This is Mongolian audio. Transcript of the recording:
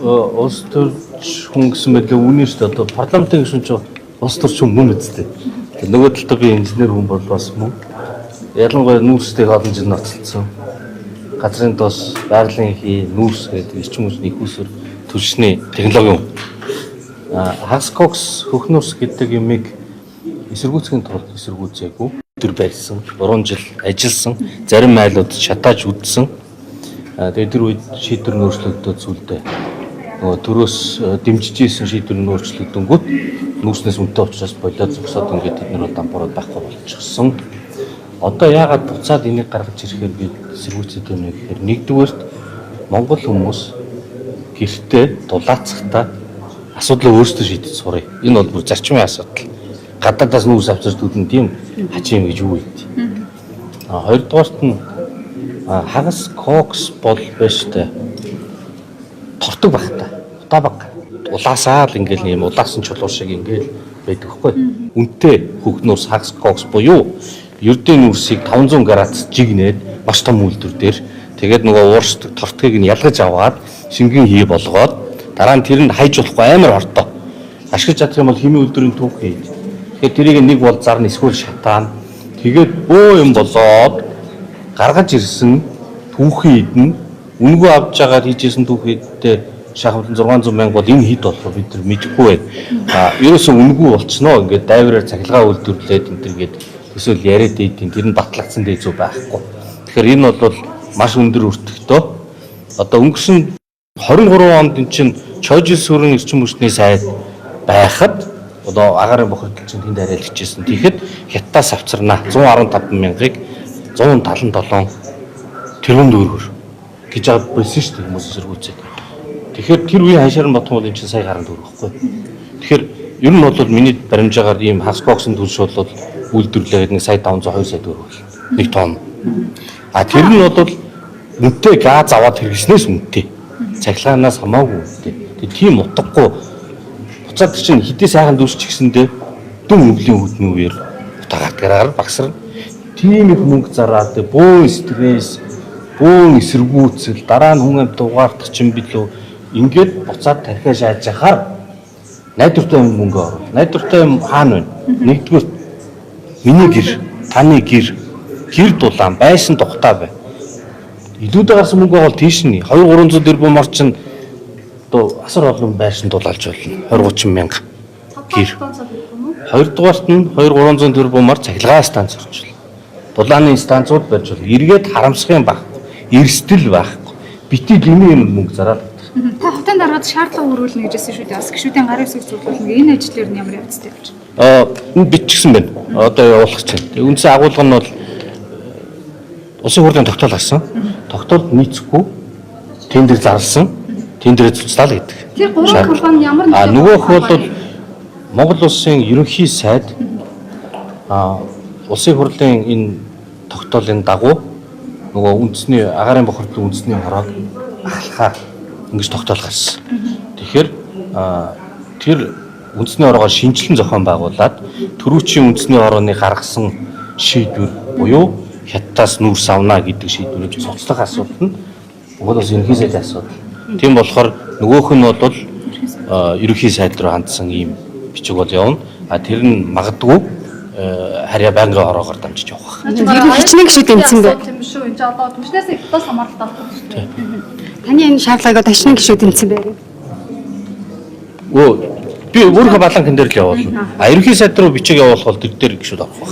улс төрч хүн гэсэн мэт үнэн шүү дээ. Одоо парламентын гишүүн ч улс төрч хүн мөн үсттэй. Нөгөө талд би инженер хүн бол бас мөн. Ялангуяа нүүрстэйг олон жил ноцолцсон. Газрын тос, байгалийн хий, нүүрс гэдэг эрчим хүчний их усүр түлшний технологийн хагас кокс хөх нүүрс гэдэг юмыг эсэргүүцхийн тулд эсэргүүцээгүй. Тэр барьсан, 3 жил ажилласан, зарим айлууд шатааж үдсэн. Тэгээд тэр үед шийдвэр нөөцлөгдөд зүйлдэ нөгөө төрөөс дэмжиж ийсэн шийдвэр нөөцлөгдөнгөт нүүрснээс үнэтэй учраас болоод зогсоод ингээд бид нар дампуураад байхгүй болчихсон. Одоо яагаад буцаад энийг гаргаж ирэхээр би эсэргүүцээд байна гэхээр нэгдүгээрт Монгол хүмүүс гэртээ дулаацахтаа асуудлаа өөрсдөө шийдэж сурыг. Энэ бол бүр зарчмын асуудал. Гадаадаас нүүрс авчирч дүүдэн тийм хачим гэж юу гэдэг. Хоёрдугаарт нь хагас кокс бол биш тэ тортог багтаа удаа улаасаа л ингээл юм улаасан чулуу шиг ингээл байдаг хгүй. Үнэтэй хөх нүүрс хагас кокс буюу ердийн нүүрсийг 500 градус жигнээд маш том үйлдвэр дээр тэгээд нөгөө уурсдаг тортгийг нь ялгаж аваад шингэн хий болгоод дараа нь тэрэнд хайж болохгүй амар хортоо ашиглаж чадах юм бол химийн үйлдвэрийн түүх хийж тэгээд тэрийг нэг бол зарна эсвэл шатаана тэгээд бөө юм болоод гаргаж ирсэн түүхий эдэн үнэгүй авч байгаа хийжсэн түүхийдээ шахамтлан 600 мянга бол энэ хэд болох бид нар мэдэхгүй байна. Ерөөсөө үнэгүй болчихноо ингээд дайвраар цахилгаан үйлдвэрлээд энэ төр гээд эсвэл яриад ийдин тэр нь батлагдсан дэй зүг байхгүй. Тэгэхээр энэ бол маш өндөр өртөгтэй. Одоо өнгөрсөн 23 онд эн чинь Чойжил сүрэн эрчим хүчний сайд байхад одоо агарын бохирдол чинь тэнд хариалчихжсэн. Тэгэхэд хятадаас авчирнаа 115 мянгаыг 177 тэрбум төгрөгөөр гэж аваад болсон шүү дээ хүмүүс эсэргүүцээд. Тэгэхээр тэр үеийн ханшаар нь бодох бол эн чинь сая гаруй төгрөг байхгүй. Тэгэхээр ер нь бол миний баримжаагаар ийм хагас коксын төлш бол үйлдвэрлэгээд нэг сая 500 2 сая төгрөг болно. Нэг тонн. Тэр нь бол үнэтэй газ аваад хэрэглэснээс үнэтэй. Цахилгаанаас хамаагүй үнэтэй. Тийм утгагүй буцаад чинь хэдий сайхан дүрсч гисэндээ дүн өвлийн хөдний үеэр утаагаар гараар багсарна. Тийм их мөнгө зараад бөөн стресс, бөөн эсэргүүцэл, дараа нь хүн амьд угаардах чинь билүү ингээд буцаад тархиа шааж яхаар найдвартай мөнгө оруулах. Найдвартай юм хаана вэ? Нэгдүгээр миний гэр, таны гэр дулаан байсан тухтай бай. Илүүдээ гарсан мөнгө бол тийш нь 2-300 тэрбум орчин одоо асар олон байшин дулаалж болно. 20-30 мянга гэр. Хоёрдугаарт нь 2-300 тэрбумаар цахилгаан станц орчихлоо. Дулааны станцууд барьж болно. Эргээд харамсахын байхгүй. Эрсдэл байхгүй. Бити гэмээ юм мөнгө зараад. Та хотын дараад шаардлага хөрвүүлнэ гэжсэн шүү дээ. Бас гишүүдийн гарын үсэг зөвлөлнө. Энэ ажлаар нь ямар явцтай явж байна? Энэ бичсэн байна. Одоо явуулах чинь. Үндсэн агуулга нь бол улсын хурлын тогтоол гарсан. Тогтоолд нийцэхгүй тендер зарласан. Тендерээ цуцлаа л гэдэг. Тэр гурван компани ямар нэг нөгөөх бол Монгол улсын ерөнхий сайд улсын хурлын энэ тогтоолын дагуу нөгөө үндэсний агарын бохирдлын үндэсний хороог ахлахаар ингэж тогтоол гарсан. Тэгэхээр тэр үндэсний хороогоор шинжилэн зохион байгуулад төрүүчийн үндэсний хорооны гаргасан шийдвэр буюу хятадаас нүүрс авна гэдэг шийдвэрийг цуцлах асуудал нь Монгол улсын ерөнхий сайдын асуудал. Тийм болохоор нөгөөх нь бол ерөнхий сайд руу хандсан ийм бичиг бол явна. Тэр нь магадгүй харьяа байнгын хороогоор дамжиж явах. Хичнээн гişүүд тэмцэн бай. Тийм шүү. Энд одоо түншнээс ихтээс хамааралтай авах хэрэгтэй. Таны энэ шаардлагыг хичнээн гişүүд тэмцэн бай. Би өөрөө баланкн дээр л явуулна. Ерөнхий сайд руу бичиг явуулах бол тэр дээр гişүүд авах.